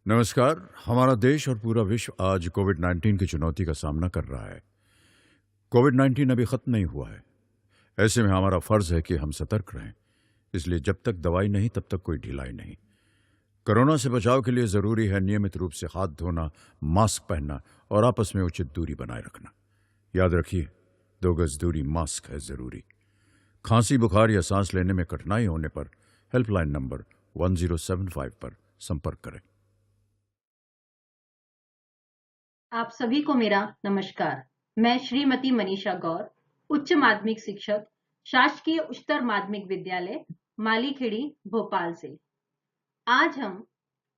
नमस्कार। हमारा देश और पूरा विश्व आज कोविड-19 की चुनौती का सामना कर रहा है। कोविड-19 अभी खत्म नहीं हुआ है। ऐसे में हमारा फर्ज है कि हम सतर्क रहें। इसलिए जब तक दवाई नहीं तब तक कोई ढिलाई नहीं। कोरोना से बचाव के लिए जरूरी है नियमित रूप से हाथ धोना, मास्क पहनना और आपस में उचित दूरी बनाए रखना। याद रखिए, 2 गज दूरी, मास्क है जरूरी। खांसी, बुखार या सांस लेने में कठिनाई होने पर हेल्पलाइन नंबर 1075 पर संपर्क करें। आप सभी को मेरा नमस्कार। मैं श्रीमती मनीषा गौर, उच्च माध्यमिक शिक्षक, शासकीय उच्चतर माध्यमिक विद्यालय मालीखेड़ी, भोपाल से। आज हम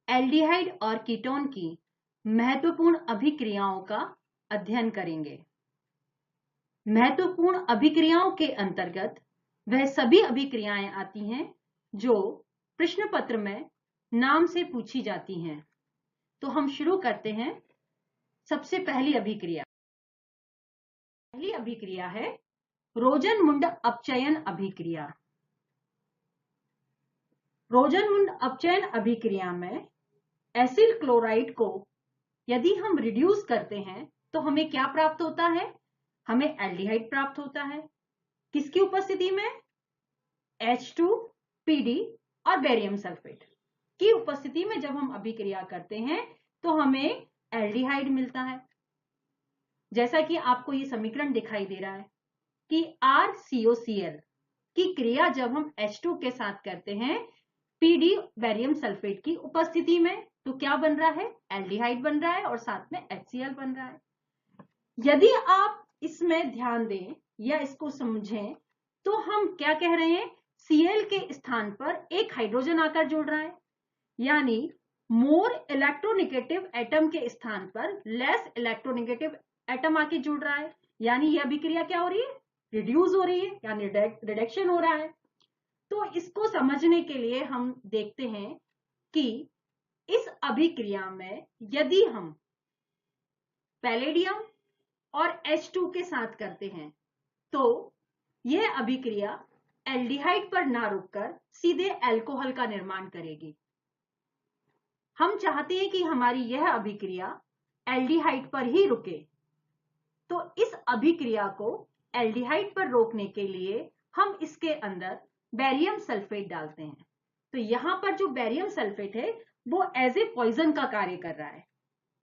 एल्डिहाइड और कीटोन की महत्वपूर्ण अभिक्रियाओं का अध्ययन करेंगे। महत्वपूर्ण अभिक्रियाओं के अंतर्गत वह सभी अभिक्रियाएं आती हैं जो प्रश्न पत्र में नाम से पूछी जाती हैं। तो हम शुरू करते हैं। सबसे पहली अभिक्रिया है रोजनमुंड अपचयन अभिक्रिया। रोजनमुंड अपचयन अभिक्रिया में एसिल क्लोराइड को यदि हम रिड्यूस करते हैं तो हमें क्या प्राप्त होता है? हमें एल्डिहाइड प्राप्त होता है। किसकी उपस्थिति में? H2PD और बेरियम सल्फेट की उपस्थिति में जब हम अभिक्रिया करते हैं तो हमें एल्डिहाइड मिलता है। जैसा कि आपको ये समीकरण दिखाई दे रहा है कि RCOCl की क्रिया जब हम H2 के साथ करते हैं PD बेरियम सल्फेट की उपस्थिति में, तो क्या बन रहा है? एल्डिहाइड बन रहा है और साथ में HCl बन रहा है। यदि आप इसमें ध्यान दें या इसको समझें तो हम क्या कह रहे हैं? Cl के स्थान पर एक हाइड्रोजन आकर जुड़ रहा है, यानी मोर इलेक्ट्रोनेगेटिव एटम के स्थान पर लेस इलेक्ट्रोनेगेटिव एटम आके जुड़ रहा है, यानी यह अभिक्रिया क्या हो रही है? रिड्यूस हो रही है, यानी रिडक्शन हो रहा है। तो इसको समझने के लिए हम देखते हैं कि इस अभिक्रिया में यदि हम पैलेडियम और H2 के साथ करते हैं तो यह अभिक्रिया एल्डिहाइड पर ना रुककर सीधे अल्कोहल का निर्माण करेगी। हम चाहते हैं कि हमारी यह अभिक्रिया एल्डिहाइड पर ही रुके, तो इस अभिक्रिया को एल्डिहाइड पर रोकने के लिए हम इसके अंदर बेरियम सल्फेट डालते हैं। तो यहां पर जो बेरियम सल्फेट है वो एज ए पॉइजन का कार्य कर रहा है,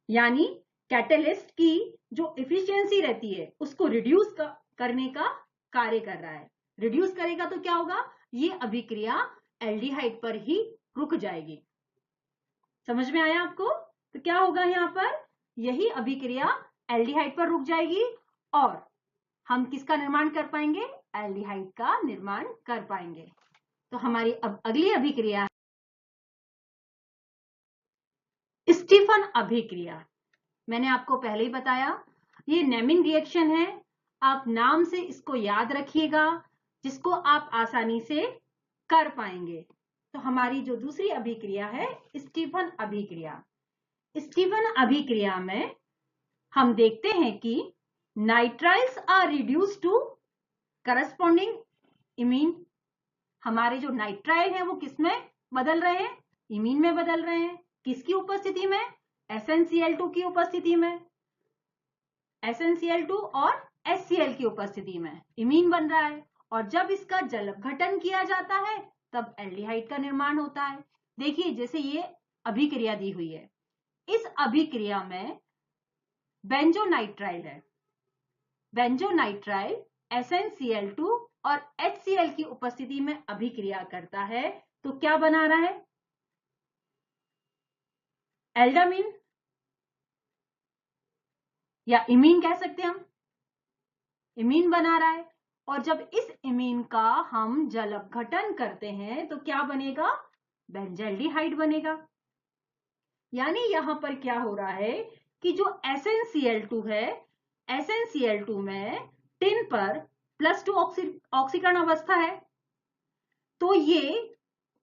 यानी कैटलिस्ट की जो एफिशिएंसी रहती है उसको रिड्यूस करने का कार्य कर रहा है। रिड्यूस करेगा तो क्या होगा? ये अभिक्रिया एल्डिहाइड पर ही रुक जाएगी। समझ में आया आपको? तो क्या होगा यहाँ पर? यही अभिक्रिया एल्डिहाइड पर रुक जाएगी और हम किसका निर्माण कर पाएंगे? एल्डिहाइड का निर्माण कर पाएंगे। तो हमारी अब अगली अभिक्रिया है स्टीफन अभिक्रिया। मैंने आपको पहले ही बताया, ये नेमिंग रिएक्शन है। आप नाम से इसको याद रखिएगा जिसको आप आसानी से कर पाएंगे। तो हमारी जो दूसरी अभिक्रिया है स्टीफन अभिक्रिया। स्टीफन अभिक्रिया में हम देखते हैं कि nitriles are reduce to corresponding imine. हमारे जो नाइट्राइल है वो किसमें बदल रहे हैं? इमीन में बदल रहे हैं। किसकी उपस्थिति में? SnCl2 की उपस्थिति में। SnCl2 और HCl की उपस्थिति में इमीन बन रहा है और जब इसका जल अपघटन किया जाता है तब एल्डिहाइड का निर्माण होता है। देखिए जैसे ये अभिक्रिया दी हुई है, इस अभिक्रिया में बेंजोनाइट्राइल है। बेंजोनाइट्राइल SnCl2 और HCl की उपस्थिति में अभिक्रिया करता है तो क्या बना रहा है? एल्डामीन या इमीन कह सकते हैं हम। इमीन बना रहा है और जब इस इमीन का हम जल अपघटन करते हैं तो क्या बनेगा? बेंजल्डिहाइड बनेगा। यानी यहां पर क्या हो रहा है कि जो SnCl2 है, SnCl2 में टिन पर +2 ऑक्सीकरण अवस्था है, तो ये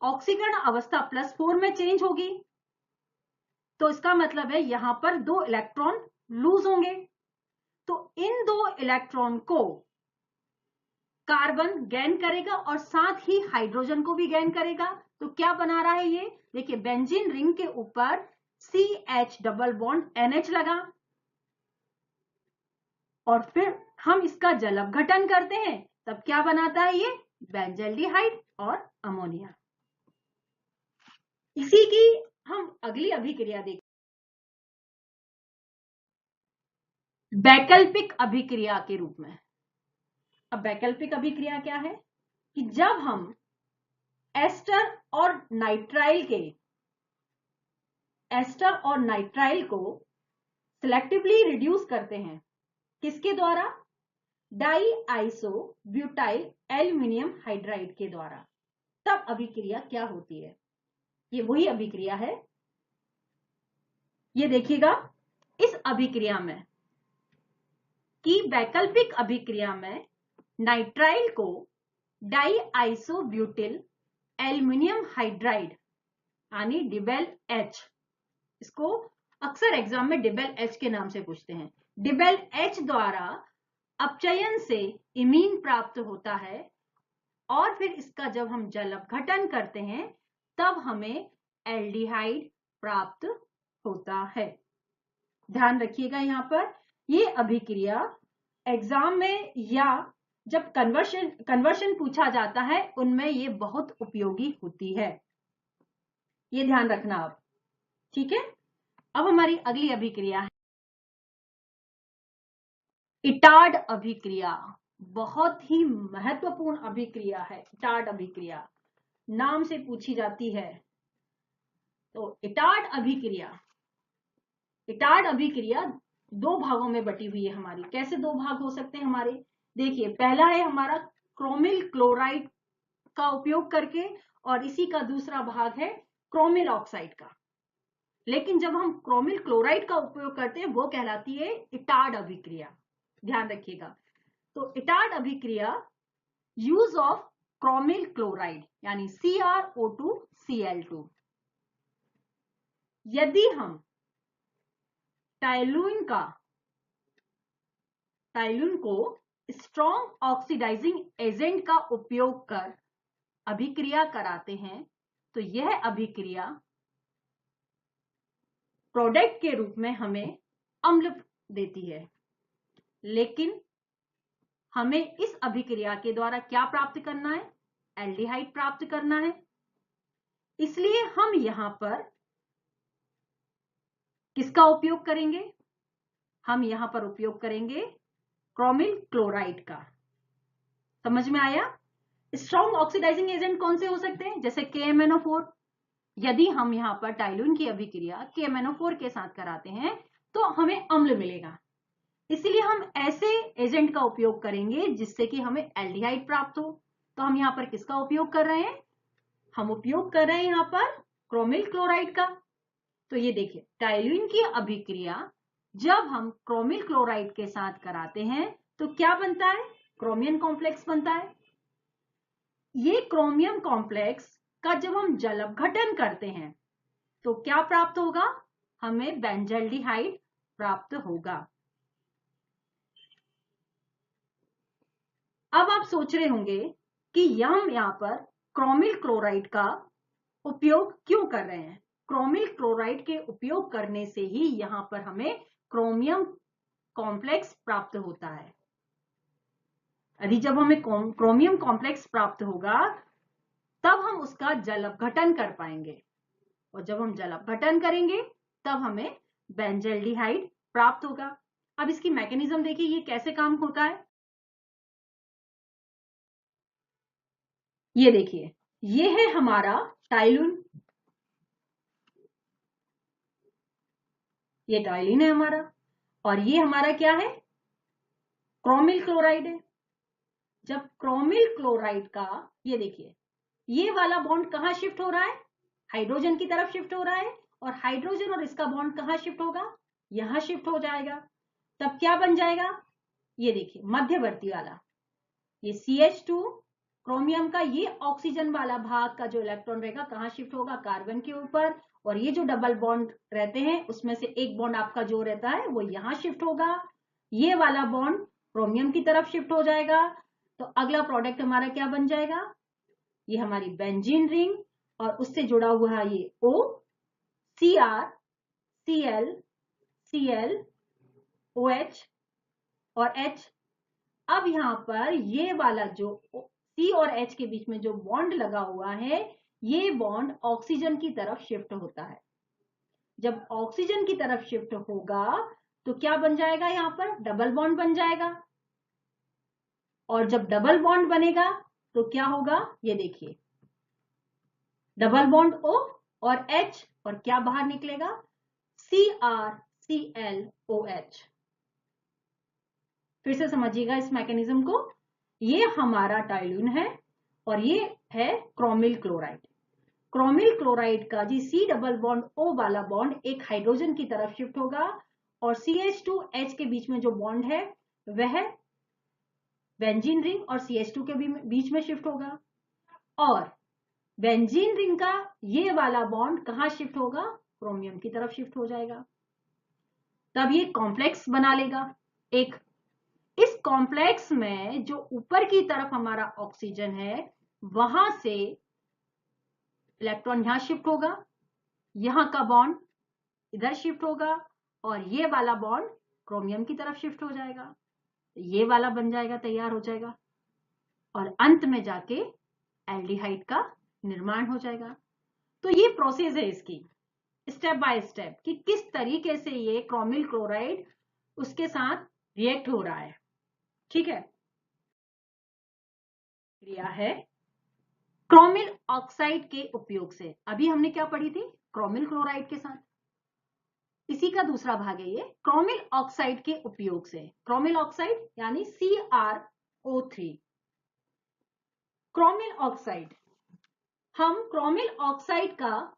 ऑक्सीकरण अवस्था +4 में चेंज होगी। तो इसका मतलब है यहां पर 2 इलेक्ट्रॉन लूज होंगे। तो इन 2 इलेक्ट्रॉन को कार्बन गेन करेगा और साथ ही हाइड्रोजन को भी गेन करेगा। तो क्या बना रहा है ये? देखिए बेंजीन रिंग के ऊपर CH डबल बॉन्ड NH लगा और फिर हम इसका जल अपघटन करते हैं, तब क्या बनाता है ये? बेंजल्डिहाइड और अमोनिया। इसी की हम अगली अभिक्रिया देखें, वैकल्पिक अभिक्रिया के रूप में। अब वैकल्पिक अभिक्रिया क्या है कि जब हम एस्टर और नाइट्राइल को सिलेक्टिवली रिड्यूस करते हैं, किसके द्वारा? Di iso butyl aluminium hydride के द्वारा, तब अभिक्रिया क्या होती है? ये वही अभिक्रिया है। ये देखिएगा इस अभिक्रिया में कि वैकल्पिक अभिक्रिया में नाइट्राइल को di iso butyl aluminium hydride यानी डिबेल एच, इसको अक्सर एग्जाम में डिबेल एच के नाम से पूछते हैं, डिबेल एच द्वारा अपचयन से इमीन प्राप्त होता है और फिर इसका जब हम जल अपघटन करते हैं तब हमें एल्डिहाइड प्राप्त होता है। ध्यान रखिएगा, यहां पर ये अभिक्रिया एग्जाम में या जब कन्वर्शन पूछा जाता है उनमें ये बहुत उपयोगी होती है, ये ध्यान रखना आप। ठीक है, अब हमारी अगली अभिक्रिया है इटार्ड अभिक्रिया। बहुत ही महत्वपूर्ण अभिक्रिया है इटार्ड अभिक्रिया, नाम से पूछी जाती है। तो इटार्ड अभिक्रिया दो भागों में बटी हुई है हमारी। कैसे दो भाग हो सकते हैं हमारे? देखिए, पहला है हमारा क्रोमिल क्लोराइड का उपयोग करके और इसी का दूसरा भाग है क्रोमिल ऑक्साइड का। लेकिन जब हम क्रोमिल क्लोराइड का उपयोग करते हैं वो कहलाती है इटार्ड अभिक्रिया, ध्यान रखिएगा। तो इटार्ड अभिक्रिया यूज ऑफ क्रोमिल क्लोराइड यानी CrO2Cl2। यदि हम टाइलून को स्ट्रॉन्ग ऑक्सीडाइजिंग एजेंट का उपयोग कर अभिक्रिया कराते हैं तो यह अभिक्रिया प्रोडक्ट के रूप में हमें अम्ल देती है। लेकिन हमें इस अभिक्रिया के द्वारा क्या प्राप्त करना है? एल्डिहाइड प्राप्त करना है। इसलिए हम यहां पर किसका उपयोग करेंगे? हम यहां पर उपयोग करेंगे क्रोमिल क्लोराइड का। समझ में आया? स्ट्रॉन्ग ऑक्सीडाइजिंग एजेंट कौन से हो सकते हैं? जैसे KMnO4। यदि हम यहां पर टाइलून की अभिक्रिया KMnO4 के साथ कराते हैं तो हमें अम्ल मिलेगा। इसलिए हम ऐसे एजेंट का उपयोग करेंगे जिससे कि हमें एल्डिहाइड प्राप्त हो। तो हम यहां पर किसका उपयोग कर रहे हैं? हम उपयोग कर रहे हैं यहां पर क्रोमिल क्लोराइड का। तो ये देखिए, टाइलून की अभिक्रिया जब हम क्रोमिल क्लोराइड के साथ कराते हैं तो क्या बनता है? क्रोमियम कॉम्प्लेक्स बनता है। ये क्रोमियम कॉम्प्लेक्स का जब हम जल अपघटन करते हैं तो क्या प्राप्त होगा? हमें बेंजल्डिहाइड प्राप्त होगा। अब आप सोच रहे होंगे कि हम यहां पर क्रोमिल क्लोराइड का उपयोग क्यों कर रहे हैं? क्रोमिल क्लोराइड के उपयोग करने से ही यहां पर हमें क्रोमियम कॉम्प्लेक्स प्राप्त होता है। यदि जब हमें क्रोमियम कॉम्प्लेक्स प्राप्त होगा तब हम उसका जल अपघटन कर पाएंगे और जब हम जल अपघटन करेंगे तब हमें बेंजल्डिहाइड प्राप्त होगा। अब इसकी मैकेनिज्म देखिए, ये कैसे काम होता है। ये देखिए, ये है हमारा टाइलून, ये टाइलिन है हमारा, और ये हमारा क्या है? क्रोमिल क्लोराइड है। जब क्रोमिल क्लोराइड का, ये देखिए, ये वाला बॉन्ड कहां शिफ्ट हो रहा है? हाइड्रोजन की तरफ शिफ्ट हो रहा है, और हाइड्रोजन और इसका बॉन्ड कहां शिफ्ट होगा? यहां शिफ्ट हो जाएगा। तब क्या बन जाएगा? ये देखिए, मध्यवर्ती वाला, ये CH2 क्रोमियम का ये ऑक्सीजन वाला भाग का जो इलेक्ट्रॉन रहेगा कहां शिफ्ट होगा? कार्बन के ऊपर। और ये जो डबल बॉन्ड रहते हैं उसमें से एक बॉन्ड आपका जो रहता है वो यहां शिफ्ट होगा। ये वाला बॉन्ड क्रोमियम की तरफ शिफ्ट हो जाएगा। तो अगला प्रोडक्ट हमारा क्या बन जाएगा? ये हमारी बेंजीन रिंग, और उससे जुड़ा हुआ ये O, Cr Cl, Cl, OH और H। अब यहां पर ये वाला जो C और H के बीच में जो बॉन्ड लगा हुआ है, ये बॉन्ड ऑक्सीजन की तरफ शिफ्ट होता है। जब ऑक्सीजन की तरफ शिफ्ट होगा तो क्या बन जाएगा, यहां पर डबल बॉन्ड बन जाएगा। और जब डबल बॉन्ड बनेगा तो क्या होगा, ये देखिए, डबल बॉन्ड O और H, और क्या बाहर निकलेगा, CrClOH। फिर से समझिएगा इस मैकेनिज्म को। ये हमारा टाइलून है और ये है क्रोमिल क्लोराइड। क्रोमिल क्लोराइड का जी C डबल बॉन्ड O वाला बॉन्ड एक हाइड्रोजन की तरफ शिफ्ट होगा और CH2H के बीच में जो बॉन्ड है वह बेंजीन रिंग और CH2 के बीच में शिफ्ट होगा। और बेंजीन रिंग का ये वाला बॉन्ड कहां शिफ्ट होगा, क्रोमियम की तरफ शिफ्ट हो जाएगा। तब ये कॉम्प्लेक्स बना लेगा एक। इस कॉम्प्लेक्स में जो ऊपर की तरफ हमारा ऑक्सीजन है, वहां से इलेक्ट्रॉन यहां शिफ्ट होगा, यहां का बॉन्ड इधर शिफ्ट होगा और ये वाला बॉन्ड क्रोमियम की तरफ शिफ्ट हो जाएगा। ये वाला बन जाएगा, तैयार हो जाएगा और अंत में जाके एल्डिहाइड का निर्माण हो जाएगा। तो ये प्रोसेस है इसकी, स्टेप बाय स्टेप, कि किस तरीके से ये क्रोमिल क्लोराइड उसके साथ रिएक्ट हो रहा है। ठीक है, क्रिया है क्रोमिल ऑक्साइड के उपयोग से। अभी हमने क्या पढ़ी थी, क्रोमिल क्लोराइड के साथ, इसी का दूसरा भाग है ये, क्रोमिल ऑक्साइड के उपयोग से। क्रोमिल ऑक्साइड यानी CrO3। क्रोमिल ऑक्साइड, हम क्रोमिल ऑक्साइड का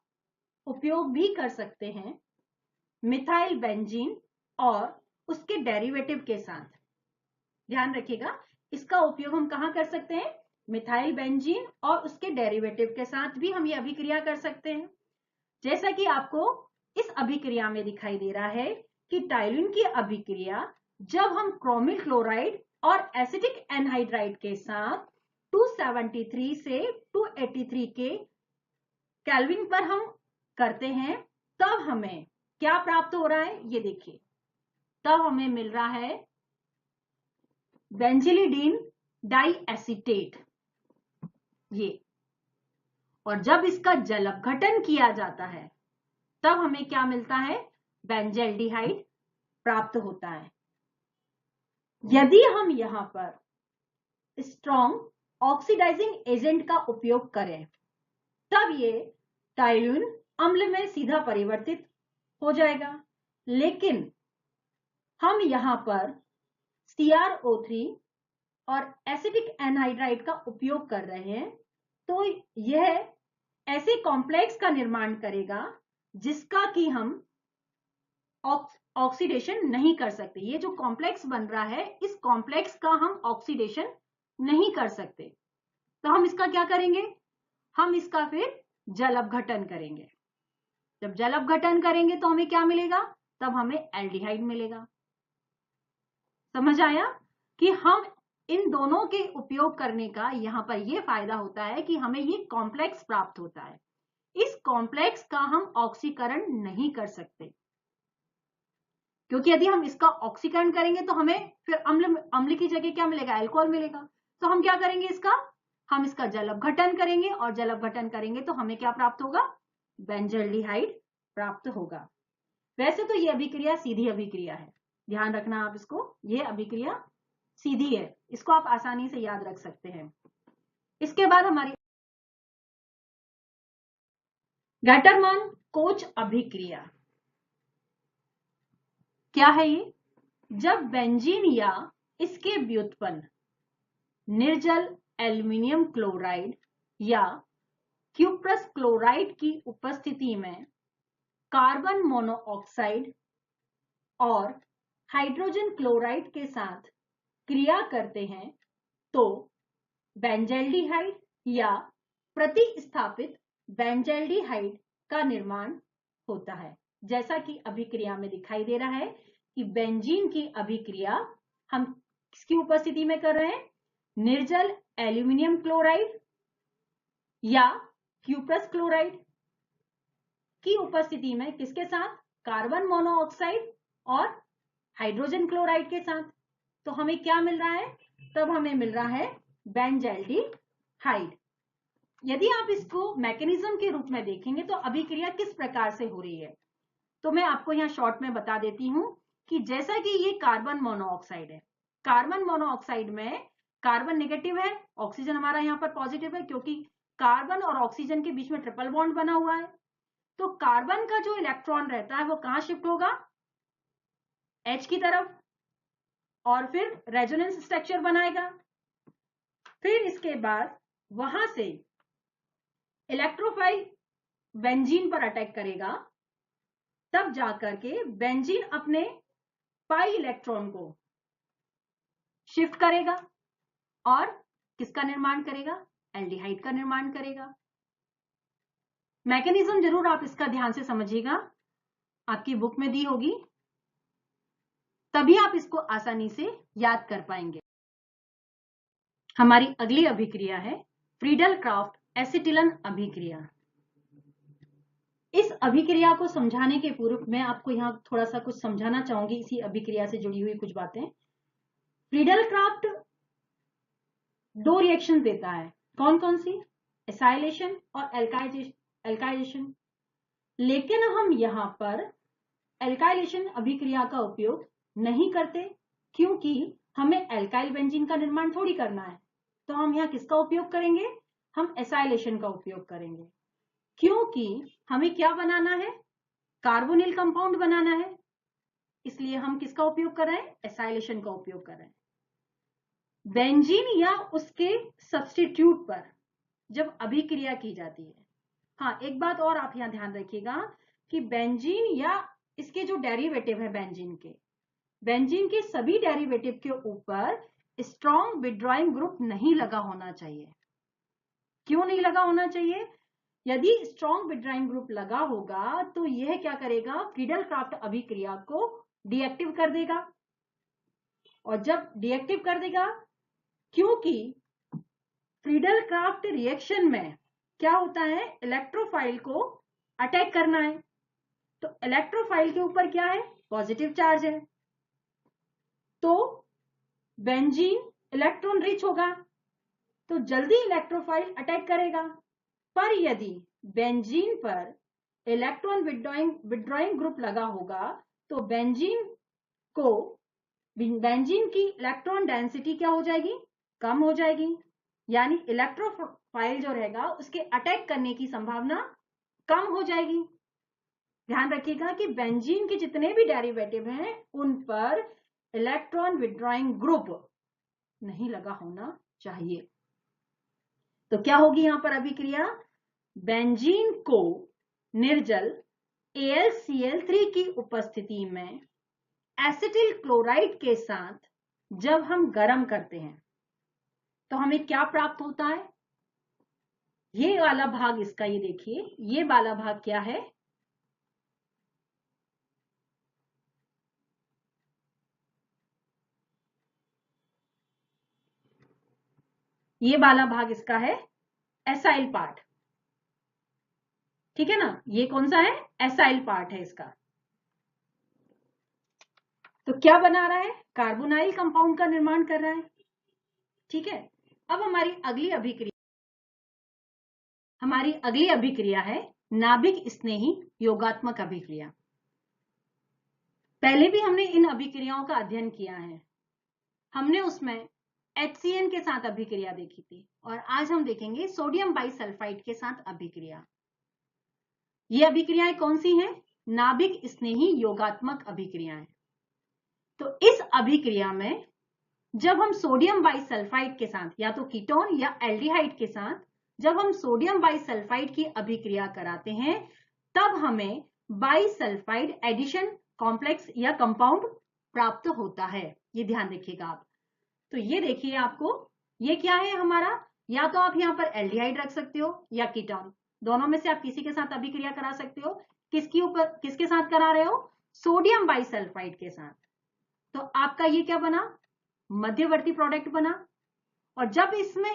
उपयोग भी कर सकते हैं मिथाइल बेंजीन और उसके डेरिवेटिव के साथ। ध्यान रखिएगा, इसका उपयोग हम कहां कर सकते हैं, मिथाइल बेंजीन और उसके डेरिवेटिव के साथ भी हम ये अभिक्रिया कर सकते हैं। जैसा कि आपको इस अभिक्रिया में दिखाई दे रहा है कि टाइलून की अभिक्रिया जब हम क्रोमिल क्लोराइड और एसिटिक एनहाइड्राइड के साथ 273 से 283 के केल्विन पर हम करते हैं, तब हमें क्या प्राप्त हो रहा है, ये देखिए, तब हमें मिल रहा है बेंजिलिडीन डाइएसीटेट ये। और जब इसका जल अपघटन किया जाता है तब हमें क्या मिलता है, बेंजल्डिहाइड प्राप्त होता है। यदि हम यहां पर स्ट्रॉन्ग ऑक्सीडाइजिंग एजेंट का उपयोग करें तब ये टाइलून अम्ल में सीधा परिवर्तित हो जाएगा। लेकिन हम यहां पर CrO3 और एसिटिक एनहाइड्राइड का उपयोग कर रहे हैं, तो यह ऐसे कॉम्प्लेक्स का निर्माण करेगा जिसका कि हम ऑक्सीडेशन नहीं कर सकते। ये जो कॉम्प्लेक्स बन रहा है, इस कॉम्प्लेक्स का हम ऑक्सीडेशन नहीं कर सकते। तो हम इसका क्या करेंगे, हम इसका फिर जल अपघटन करेंगे। जब जल अपघटन करेंगे तो हमें क्या मिलेगा, तब हमें एल्डिहाइड मिलेगा। समझ आया कि हम इन दोनों के उपयोग करने का यहां पर यह फायदा होता है कि हमें ये कॉम्प्लेक्स प्राप्त होता है। इस कॉम्प्लेक्स का हम ऑक्सीकरण नहीं कर सकते, क्योंकि यदि हम इसका ऑक्सीकरण करेंगे तो हमें फिर अम्ल की जगह क्या मिलेगा, अल्कोहल मिलेगा। तो हम क्या करेंगे, हम इसका जल अपघटन करेंगे और जल अपघटन करेंगे तो हमें क्या प्राप्त होगा, बेंजल्डिहाइड प्राप्त होगा। वैसे तो ये अभिक्रिया सीधी अभिक्रिया है, ध्यान रखना आप इसको, ये अभिक्रिया सीधी है, इसको आप आसानी से याद रख सकते हैं। इसके बाद हमारी गैटरमान कोच अभिक्रिया क्या है ये, जब बेंजीन या इसके व्युत्पन्न निर्जल एल्युमिनियम क्लोराइड या क्यूप्रस क्लोराइड की उपस्थिति में कार्बन मोनोऑक्साइड और हाइड्रोजन क्लोराइड के साथ क्रिया करते हैं तो बेंजल्डिहाइड या प्रतिस्थापित बेंजल्डिहाइड का निर्माण होता है। जैसा कि अभिक्रिया में दिखाई दे रहा है कि बेंजीन की अभिक्रिया हम किसकी उपस्थिति में कर रहे हैं, निर्जल एल्युमिनियम क्लोराइड या क्यूप्रस क्लोराइड की उपस्थिति में, किसके साथ, कार्बन मोनोऑक्साइड और हाइड्रोजन क्लोराइड के साथ। तो हमें क्या मिल रहा है? तब हमें मिल रहा है बेंजाल्डिहाइड। यदि आप इसको मैकेनिज्म के रूप में देखेंगे तो अभिक्रिया किस प्रकार से हो रही है, तो मैं आपको यहाँ शॉर्ट में बता देती हूं कि जैसा कि ये कार्बन मोनोऑक्साइड है, कार्बन मोनोऑक्साइड में कार्बन नेगेटिव है, ऑक्सीजन हमारा यहाँ पर पॉजिटिव है, क्योंकि कार्बन और ऑक्सीजन के बीच में ट्रिपल बॉन्ड बना हुआ है। तो कार्बन का जो इलेक्ट्रॉन रहता है वो कहां शिफ्ट होगा? H की तरफ, और फिर रेजोनेंस स्ट्रक्चर बनाएगा। फिर इसके बाद वहां से इलेक्ट्रोफाइल बेंजीन पर अटैक करेगा, तब जाकर के बेंजीन अपने पाई इलेक्ट्रॉन को शिफ्ट करेगा और किसका निर्माण करेगा? एल्डिहाइड का निर्माण करेगा। मैकेनिज्म जरूर आप इसका ध्यान से समझिएगा, आपकी बुक में दी होगी, तभी आप इसको आसानी से याद कर पाएंगे। हमारी अगली अभिक्रिया है फ्रीडल क्राफ्ट एसिटिलन अभिक्रिया। इस अभिक्रिया को समझाने के पूर्व मैं आपको यहां थोड़ा सा कुछ समझाना चाहूंगी, इसी अभिक्रिया से जुड़ी हुई कुछ बातें। फ्रीडल क्राफ्ट दो रिएक्शन देता है, कौन कौन सी? एसाइलेशन और एल्काइलेशन। लेकिन हम यहां पर एल्काइलेशन अभिक्रिया का उपयोग नहीं करते, क्योंकि हमें एल्काइल बेंजीन का निर्माण थोड़ी करना है। तो हम यहाँ किसका उपयोग करेंगे? हम एसाइलेशन का उपयोग करेंगे, क्योंकि हमें क्या बनाना है? कार्बोनिल कंपाउंड बनाना है। इसलिए हम किसका उपयोग कर रहे हैं? एसाइलेशन का उपयोग कर रहे हैं। बेंजीन या उसके सब्स्टिट्यूट पर जब अभिक्रिया की जाती है, हाँ एक बात और आप यहां ध्यान रखिएगा कि बेंजीन या इसके जो डेरिवेटिव है बेंजीन के सभी डेरिवेटिव के ऊपर स्ट्रॉन्ग विथड्रॉइंग ग्रुप नहीं लगा होना चाहिए। क्यों नहीं लगा होना चाहिए? यदि स्ट्रॉन्ग विथड्रॉइंग ग्रुप लगा होगा तो यह क्या करेगा? फ्रीडल क्राफ्ट अभिक्रिया को डीएक्टिव कर देगा। और जब डीएक्टिव कर देगा, क्योंकि फ्रीडल क्राफ्ट रिएक्शन में क्या होता है? इलेक्ट्रोफाइल को अटैक करना है। तो इलेक्ट्रोफाइल के ऊपर क्या है? पॉजिटिव चार्ज है। तो बेंजीन इलेक्ट्रॉन रिच होगा, तो जल्दी इलेक्ट्रोफाइल अटैक करेगा। पर यदि बेंजीन पर इलेक्ट्रॉन विथड्रॉइंग ग्रुप लगा होगा तो बेंजीन की इलेक्ट्रॉन डेंसिटी क्या हो जाएगी? कम हो जाएगी। यानी इलेक्ट्रोफाइल जो रहेगा उसके अटैक करने की संभावना कम हो जाएगी। ध्यान रखिएगा कि बेंजीन के जितने भी डेरिवेटिव हैं उन पर इलेक्ट्रॉन विथड्रॉइंग ग्रुप नहीं लगा होना चाहिए। तो क्या होगी यहां पर अभिक्रिया? बेंजीन को निर्जल AlCl3 की उपस्थिति में एसिटिल क्लोराइड के साथ जब हम गर्म करते हैं तो हमें क्या प्राप्त होता है? ये वाला भाग इसका, ये देखिए, ये वाला भाग क्या है? ये वाला भाग इसका है एसाइल पार्ट, ठीक है ना? ये कौन सा है? एसाइल पार्ट है इसका। तो क्या बना रहा है? कार्बोनाइल कंपाउंड का निर्माण कर रहा है, ठीक है। अब हमारी अगली अभिक्रिया है नाभिक स्नेही योगात्मक अभिक्रिया। पहले भी हमने इन अभिक्रियाओं का अध्ययन किया है। हमने उसमें HCN के साथ अभिक्रिया देखी थी, और आज हम देखेंगे सोडियम बाइसल्फाइड के साथ अभिक्रिया। ये अभिक्रियाएं कौन सी हैं? नाभिक स्नेही योगात्मक अभिक्रियाएं। तो इस अभिक्रिया में जब हम सोडियम बाइसल्फाइड के साथ, या तो कीटोन या एल्डिहाइड के साथ, जब हम सोडियम बाइसल्फाइड की अभिक्रिया कराते हैं तब हमें बाइसल्फाइड एडिशन कॉम्प्लेक्स या कंपाउंड प्राप्त होता है। ये ध्यान रखिएगा आप। तो ये देखिए, आपको ये क्या है हमारा? या तो आप यहाँ पर एल्डिहाइड रख सकते हो या कीटोन, दोनों में से आप किसी के साथ अभिक्रिया करा सकते हो। किसके साथ करा रहे हो? सोडियम बाइसल्फाइड के साथ। तो आपका ये क्या बना? मध्यवर्ती प्रोडक्ट बना। और जब इसमें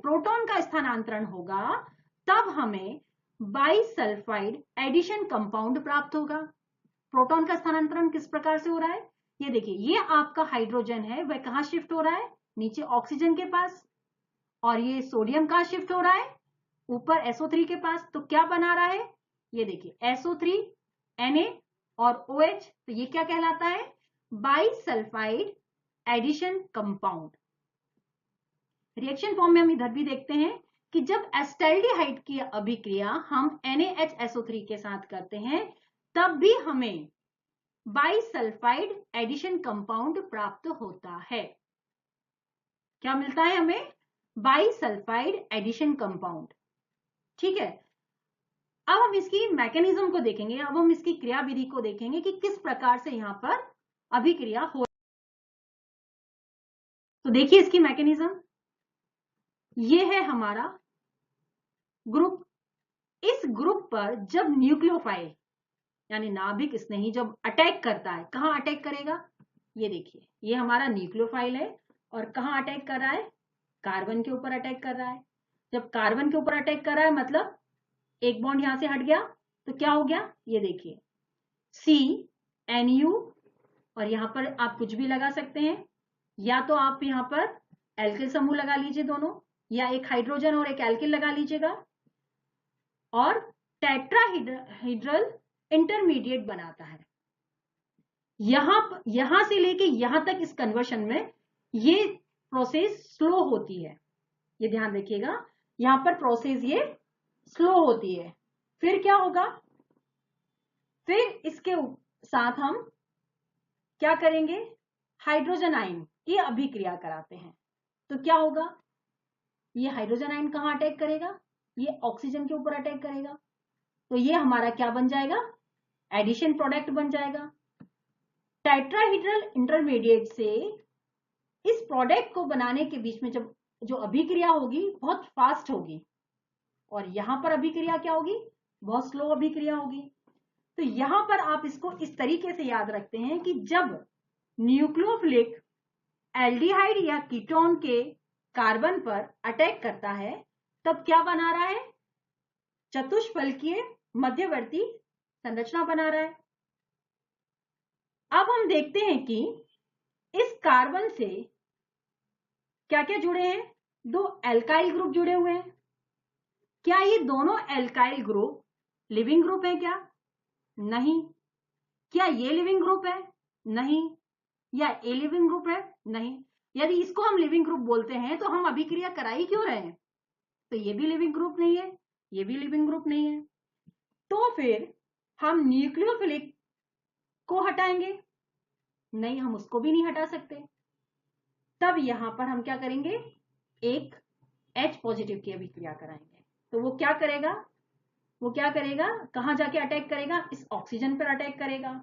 प्रोटॉन का स्थानांतरण होगा तब हमें बाइसल्फाइड एडिशन कंपाउंड प्राप्त होगा। प्रोटॉन का स्थानांतरण किस प्रकार से हो रहा है, ये देखिए, ये आपका हाइड्रोजन है, वह कहां शिफ्ट हो रहा है, नीचे ऑक्सीजन के पास, और ये सोडियम कहां शिफ्ट हो रहा है, ऊपर SO3 के पास। तो क्या बना रहा है, ये देखिए, SO3 Na और OH, तो ये क्या कहलाता है, bisulphite addition compound. Reaction form में हम इधर भी देखते हैं कि जब एस्टैल्डिहाइड की अभिक्रिया हम NaHSO3 के साथ करते हैं तब भी हमें बाइसल्फाइड एडिशन कंपाउंड प्राप्त होता है। क्या मिलता है हमें, बाइसल्फाइड एडिशन कंपाउंड। ठीक है, अब हम इसकी मैकेनिज्म को देखेंगे, अब हम इसकी क्रियाविधि को देखेंगे कि किस प्रकार से यहां पर अभिक्रिया हो। तो देखिए इसकी मैकेनिज्म, ये है हमारा ग्रुप। इस ग्रुप पर जब न्यूक्लियोफाइल यानी नाभिक स्नेही जब अटैक करता है, कहां अटैक करेगा, ये देखिए, ये हमारा न्यूक्लियोफाइल है और कहां अटैक कर रहा है, कार्बन के ऊपर अटैक कर रहा है। जब कार्बन के ऊपर अटैक कर रहा है मतलब एक बॉन्ड यहां से हट गया, तो क्या हो गया, ये देखिए, CNU, और यहां पर आप कुछ भी लगा सकते हैं, या तो आप यहां पर एल्किल समूह लगा लीजिए दोनों, या एक हाइड्रोजन और एक एल्किल लगा लीजिएगा, और टेट्राहीड्रल इंटरमीडिएट बनाता है। यहां से लेके यहां तक इस कन्वर्शन में ये प्रोसेस स्लो होती है, ये ध्यान रखिएगा, यहां पर प्रोसेस ये स्लो होती है। फिर क्या होगा, फिर इसके साथ हम क्या करेंगे, हाइड्रोजन आयन की अभिक्रिया कराते हैं। तो क्या होगा, ये हाइड्रोजन आयन कहां अटैक करेगा, ये ऑक्सीजन के ऊपर अटैक करेगा, तो ये हमारा क्या बन जाएगा, एडिशन प्रोडक्ट बन जाएगा। टेट्राहीड्रल इंटरमीडिएट से इस प्रोडक्ट को बनाने के बीच में जब जो अभिक्रिया होगी बहुत फास्ट होगी, और यहां पर अभिक्रिया क्या होगी, बहुत स्लो अभिक्रिया होगी। तो यहां पर आप इसको इस तरीके से याद रखते हैं कि जब न्यूक्लियोफिलिक एल्डिहाइड या कीटोन के कार्बन पर अटैक करता है तब क्या बना रहा है, चतुष्फलकीय मध्यवर्ती संरचना बना रहा है। अब हम देखते हैं कि इस कार्बन से क्या क्या जुड़े हैं, दो एल्काइल ग्रुप जुड़े हुए हैं। क्या ये दोनों एल्काइल ग्रुप लिविंग ग्रुप है क्या, नहीं। क्या ये लिविंग ग्रुप है, नहीं। या ए लिविंग ग्रुप है, नहीं। यदि इसको हम लिविंग ग्रुप बोलते हैं तो हम अभिक्रिया कराई क्यों रहे हैं, तो ये भी लिविंग ग्रुप नहीं है, ये भी लिविंग ग्रुप नहीं है। तो फिर हम न्यूक्लियोफिलिक को हटाएंगे, नहीं, हम उसको भी नहीं हटा सकते। तब यहां पर हम क्या करेंगे, एक H पॉजिटिव की अभिक्रिया कराएंगे। तो वो क्या करेगा, वो क्या करेगा, कहां जाके अटैक करेगा, इस ऑक्सीजन पर अटैक करेगा,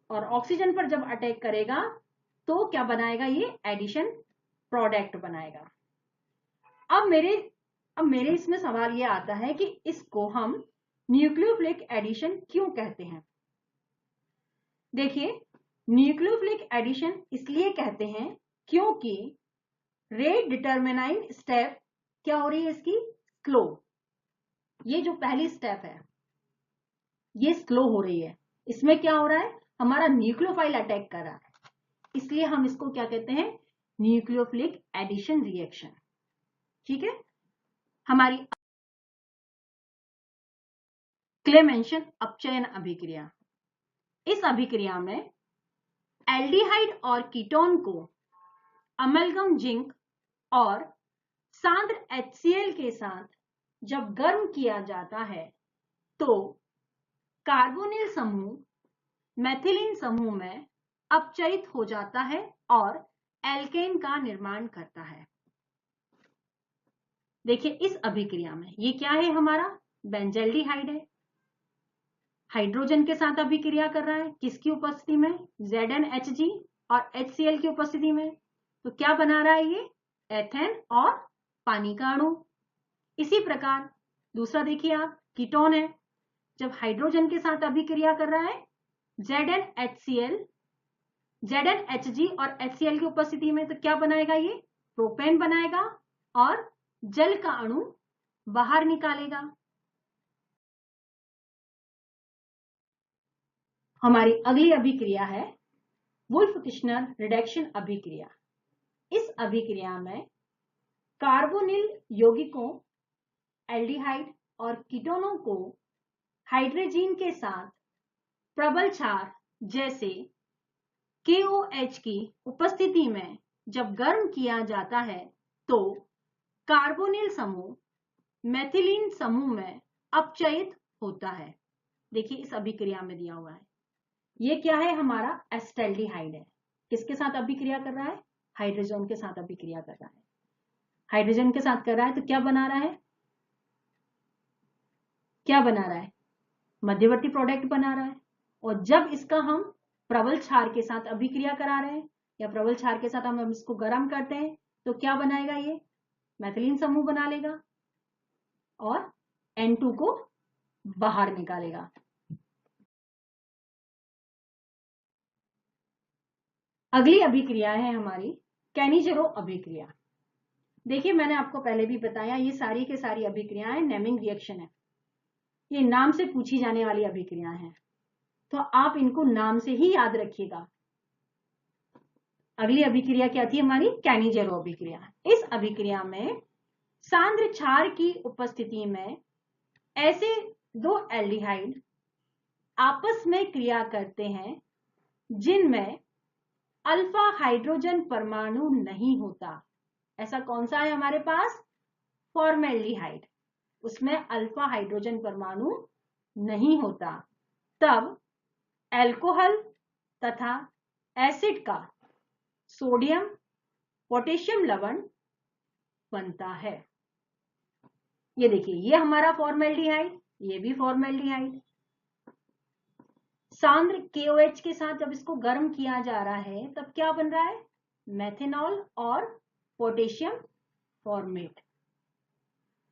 और ऑक्सीजन पर जब अटैक करेगा तो क्या बनाएगा, ये एडिशन प्रोडक्ट बनाएगा। अब मेरे इसमें सवाल ये आता है कि इसको हम न्यूक्लियोफिलिक एडिशन क्यों कहते हैं। देखिए, न्यूक्लियोफिलिक एडिशन इसलिए कहते हैं क्योंकि रेट डिटरमिनाइंग स्टेप क्या हो रही है इसकी, स्लो। ये जो पहली स्टेप है ये स्लो हो रही है, इसमें क्या हो रहा है, हमारा न्यूक्लियोफाइल अटैक कर रहा है, इसलिए हम इसको क्या कहते हैं, न्यूक्लियोफिलिक एडिशन रिएक्शन। ठीक है, हमारी क्लेमेंशन अपचयन अभिक्रिया, इस अभिक्रिया में एल्डिहाइड और कीटोन को अमलगम जिंक और सांद्र HCl के साथ जब गर्म किया जाता है तो कार्बोनिल समूह मैथिलीन समूह में अपचयित हो जाता है और एल्केन का निर्माण करता है। देखिए इस अभिक्रिया में ये क्या है, हमारा बेंजल्डिहाइड है, हाइड्रोजन के साथ अभिक्रिया कर रहा है, किसकी उपस्थिति में, ZnHg और HCl की उपस्थिति में। तो क्या बना रहा है ये, एथेन और पानी का अणु। इसी प्रकार दूसरा देखिए आप, कीटोन है, जब हाइड्रोजन के साथ अभिक्रिया कर रहा है ZnHCl, ZnHg और HCl की उपस्थिति में, तो क्या बनाएगा, ये प्रोपेन बनाएगा और जल का अणु बाहर निकालेगा। हमारी अगली अभिक्रिया है वुल्फ-किश्नर रिडक्शन अभिक्रिया। इस अभिक्रिया में कार्बोनिल यौगिकों, एल्डिहाइड और कीटोनों को हाइड्रोजन के साथ प्रबल क्षार जैसे KOH की उपस्थिति में जब गर्म किया जाता है तो कार्बोनिल समूह मेथिलीन समूह में अपचयित होता है। देखिए इस अभिक्रिया में दिया हुआ है, ये क्या है, हमारा एस्टल्डिहाइड है। किसके साथ अभिक्रिया कर रहा है? हाइड्रोजन के साथ अभिक्रिया कर रहा है। हाइड्रोजन के साथ कर रहा है तो क्या बना रहा है? क्या बना रहा है? मध्यवर्ती प्रोडक्ट बना रहा है। और जब इसका हम प्रबल क्षार के साथ अभिक्रिया करा रहे हैं या प्रबल क्षार के साथ हम इसको गर्म करते हैं तो क्या बनाएगा? ये मेथिलीन समूह बना लेगा और N2 को बाहर निकालेगा। अगली अभिक्रिया है हमारी कैनिजेरो अभिक्रिया। देखिए मैंने आपको पहले भी बताया, ये सारी के सारी अभिक्रियाएं नेमिंग रिएक्शन है, ये नाम से पूछी जाने वाली अभिक्रियाएं हैं, तो आप इनको नाम से ही याद रखिएगा। अगली अभिक्रिया क्या थी हमारी? कैनिजेरो अभिक्रिया। इस अभिक्रिया में सांद्र क्षार की उपस्थिति में ऐसे दो एल्डिहाइड आपस में क्रिया करते हैं जिनमें अल्फा हाइड्रोजन परमाणु नहीं होता। ऐसा कौन सा है हमारे पास? फॉर्मेल्डिहाइड, उसमें अल्फा हाइड्रोजन परमाणु नहीं होता। तब अल्कोहल तथा एसिड का सोडियम पोटेशियम लवण बनता है। ये देखिए, ये हमारा फॉर्मेल्डिहाइड, ये भी फॉर्मेल्डिहाइड। सांद्र KOH के साथ जब इसको गर्म किया जा रहा है तब क्या बन रहा है? मेथेनॉल और पोटेशियम फॉर्मेट।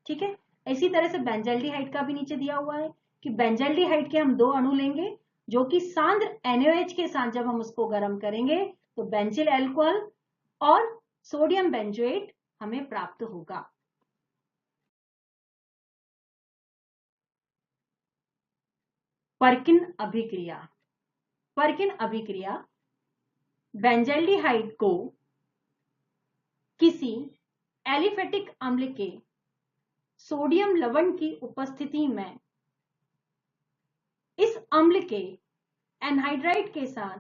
ठीक है, इसी तरह से बेंजल्डिहाइड का भी नीचे दिया हुआ है कि बेंजल्डिहाइड के हम दो अणु लेंगे जो कि सांद्र NaOH के साथ जब हम उसको गर्म करेंगे तो बेंजिल अल्कोहल और सोडियम बेंजोएट हमें प्राप्त होगा। पर्किन अभिक्रिया। पर्किन अभिक्रिया बेंजल्डिहाइड को किसी एलिफेटिक अम्ल के सोडियम लवण की उपस्थिति में इस अम्ल के एनहाइड्राइड के साथ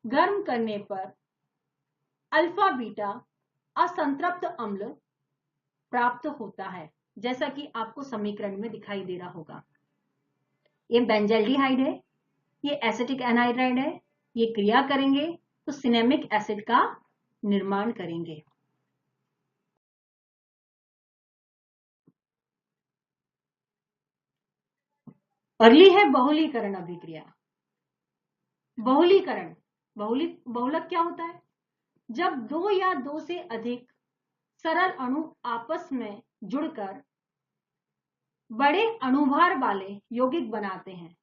गर्म करने पर अल्फा बीटा असंतृप्त अम्ल प्राप्त होता है, जैसा कि आपको समीकरण में दिखाई दे रहा होगा। ये बेंजल्डिहाइड है, ये एसिटिक एनहाइड्राइड है, ये क्रिया करेंगे तो सिनेमिक एसिड का निर्माण करेंगे। अगली है बहुलीकरण अभिक्रिया। बहुलीकरण, बहुलक क्या होता है? जब दो या दो से अधिक सरल अणु आपस में जुड़कर बड़े अणुभार वाले यौगिक बनाते हैं।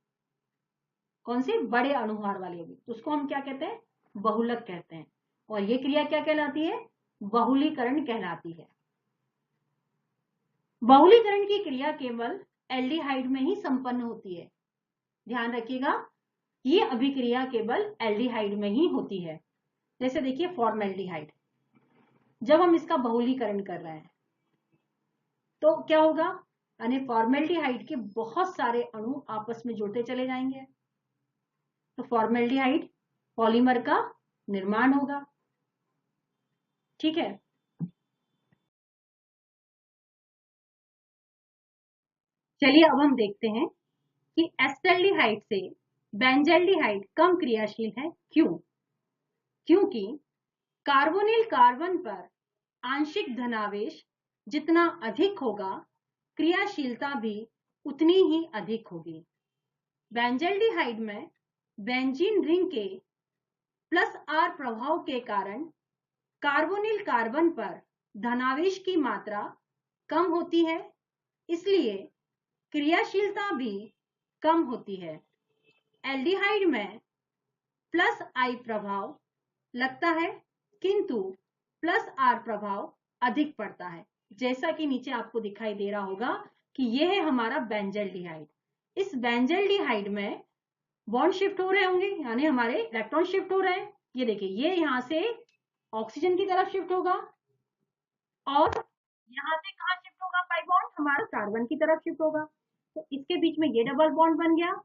कौन से? बड़े अणुभार वाले यौगिक, तो उसको हम क्या कहते हैं? बहुलक कहते हैं। और ये क्रिया क्या कहलाती है? बहुलीकरण कहलाती है। बहुलीकरण की क्रिया केवल एल्डिहाइड में ही संपन्न होती है। ध्यान रखिएगा, ये अभिक्रिया केवल एल्डिहाइड में ही होती है। जैसे देखिए फॉर्मेल्डिहाइड, जब हम इसका बहुलीकरण कर रहे हैं तो क्या होगा? यानी फॉर्मेल्डिहाइड के बहुत सारे अणु आपस में जुड़ते चले जाएंगे तो फॉर्मेल्डिहाइड पॉलीमर का निर्माण होगा। ठीक है, चलिए अब हम देखते हैं कि एस्टल्डिहाइड से बेंजल्डिहाइड कम क्रियाशील है। क्यों? क्योंकि कार्बोनिल कार्बन पर आंशिक धनावेश जितना अधिक होगा क्रियाशीलता भी उतनी ही अधिक होगी। बेंजल्डिहाइड में बेंजीन रिंग के +R प्रभाव के कारण कार्बोनिल कार्बन पर धनावेश की मात्रा कम होती है, इसलिए क्रियाशीलता भी कम होती है। एल्डिहाइड में +I प्रभाव लगता है किंतु +R प्रभाव अधिक पड़ता है, जैसा कि नीचे आपको दिखाई दे रहा होगा कि यह है हमारा बेंजल्डिहाइड। इस बेंजल्डिहाइड में बॉन्ड शिफ्ट हो रहे होंगे, यानी हमारे इलेक्ट्रॉन शिफ्ट हो रहे हैं। ये देखिए, ये यहां से ऑक्सीजन की तरफ शिफ्ट होगा और यहां से कहां शिफ्ट होगा पाई बॉन्ड, हमारा कार्बन की तरफ शिफ्ट होगा। तो इसके बीच में ये डबल बॉन्ड बन गया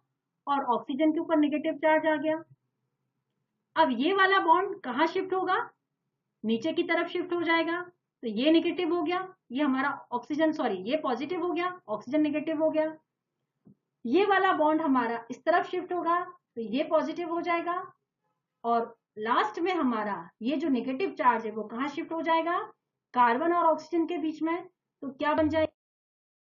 और ऑक्सीजन के ऊपर नेगेटिव चार्ज आ गया। अब ये वाला बॉन्ड कहां शिफ्ट होगा, नीचे की तरफ शिफ्ट हो जाएगा। तो ये नेगेटिव हो गया, ये हमारा ऑक्सीजन, सॉरी ये पॉजिटिव हो गया, ऑक्सीजन नेगेटिव हो गया। ये वाला बॉन्ड हमारा इस तरफ शिफ्ट होगा, तो ये पॉजिटिव हो जाएगा। और लास्ट में हमारा ये जो नेगेटिव चार्ज है वो कहाँ शिफ्ट हो जाएगा, कार्बन और ऑक्सीजन के बीच में। तो क्या बन जाएगी,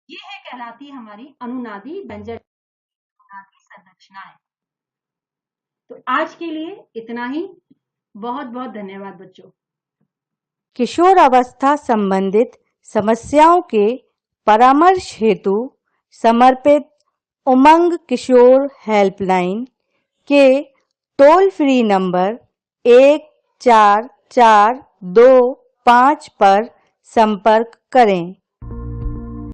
ये है कहलाती है हमारी अनुनादी व्यंजन अनुनादी संरचनाएं। तो आज के लिए इतना ही। बहुत बहुत धन्यवाद बच्चों। किशोर अवस्था संबंधित समस्याओं के परामर्श हेतु समर्पित उमंग किशोर हेल्पलाइन के टोल फ्री नंबर 144225 पर संपर्क करें।